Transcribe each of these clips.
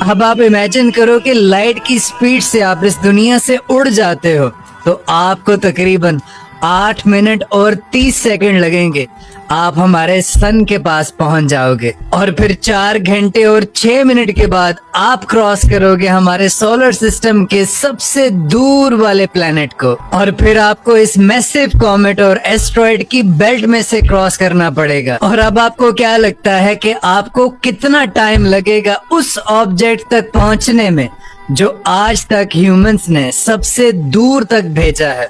अब आप इमेजिन करो कि लाइट की स्पीड से आप इस दुनिया से उड़ जाते हो, तो आपको तकरीबन 8 मिनट और 30 सेकंड लगेंगे। आप हमारे सन के पास पहुंच जाओगे और फिर 4 घंटे और 6 मिनट के बाद आप क्रॉस करोगे हमारे सोलर सिस्टम के सबसे दूर वाले प्लेनेट को, और फिर आपको इस मैसिव कॉमेट और एस्ट्रॉइड की बेल्ट में से क्रॉस करना पड़ेगा। और अब आपको क्या लगता है कि आपको कितना टाइम लगेगा उस ऑब्जेक्ट तक पहुंचने में जो आज तक ह्यूमंस ने सबसे दूर तक भेजा है?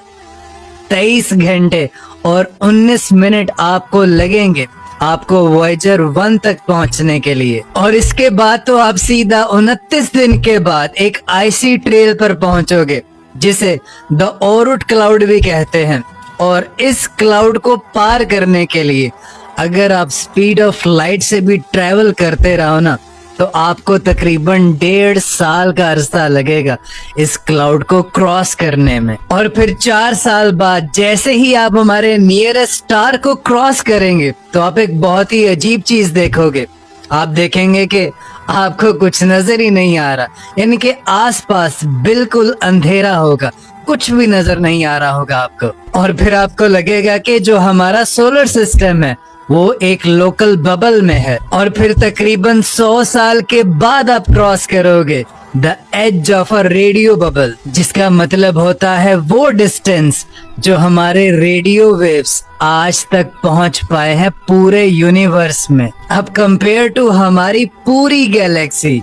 23 घंटे और 19 मिनट आपको लगेंगे आपको वॉयेजर 1 तक पहुंचने के लिए। और इसके बाद तो आप सीधा 29 दिन के बाद एक आइसी ट्रेल पर पहुंचोगे जिसे द ओरुट क्लाउड भी कहते हैं। और इस क्लाउड को पार करने के लिए अगर आप स्पीड ऑफ लाइट से भी ट्रेवल करते रहो ना, तो आपको तकरीबन 1.5 साल का अरसा लगेगा इस क्लाउड को क्रॉस करने में। और फिर 4 साल बाद जैसे ही आप हमारे नियरेस्ट स्टार को क्रॉस करेंगे तो आप एक बहुत ही अजीब चीज देखोगे। आप देखेंगे कि आपको कुछ नजर ही नहीं आ रहा, यानी कि आसपास बिल्कुल अंधेरा होगा, कुछ भी नजर नहीं आ रहा होगा आपको। और फिर आपको लगेगा कि जो हमारा सोलर सिस्टम है वो एक लोकल बबल में है। और फिर तकरीबन 100 साल के बाद आप क्रॉस करोगे the edge of a radio bubble, जिसका मतलब होता है वो डिस्टेंस जो हमारे रेडियो वेव्स आज तक पहुंच पाए हैं पूरे यूनिवर्स में। अब कंपेयर टू हमारी पूरी गैलेक्सी,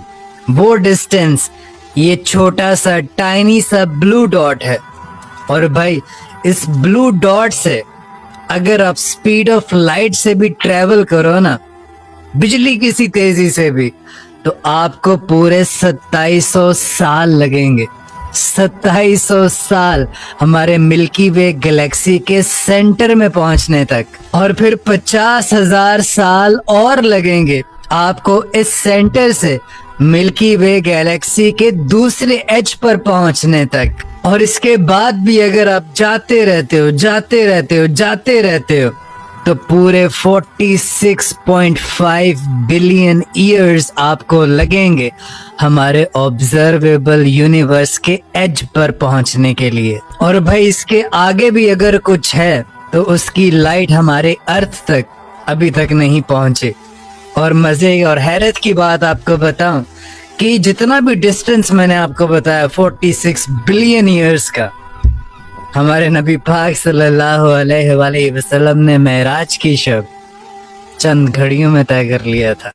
वो डिस्टेंस ये छोटा सा टाइनी सा ब्लू डॉट है। और भाई इस ब्लू डॉट से अगर आप स्पीड ऑफ लाइट से भी ट्रेवल करो ना, बिजली की सी तेजी से भी, तो आपको पूरे 2700 साल लगेंगे। 2700 साल हमारे मिल्की वे गैलेक्सी के सेंटर में पहुंचने तक। और फिर 50,000 साल और लगेंगे आपको इस सेंटर से मिल्की वे गैलेक्सी के दूसरे एज पर पहुंचने तक। और इसके बाद भी अगर आप जाते रहते हो तो पूरे 46.5 बिलियन ईयर्स आपको लगेंगे हमारे ऑब्जर्वेबल यूनिवर्स के एज पर पहुंचने के लिए। और भाई इसके आगे भी अगर कुछ है तो उसकी लाइट हमारे अर्थ तक अभी तक नहीं पहुंचे। और मजे और हैरत की बात आपको बताऊं कि जितना भी डिस्टेंस मैंने आपको बताया 46 बिलियन ईयर्स का, हमारे नबी पाक सल्लल्लाहु अलैहि वसल्लम ने मेराज की शब चंद घड़ियों में तय कर लिया था।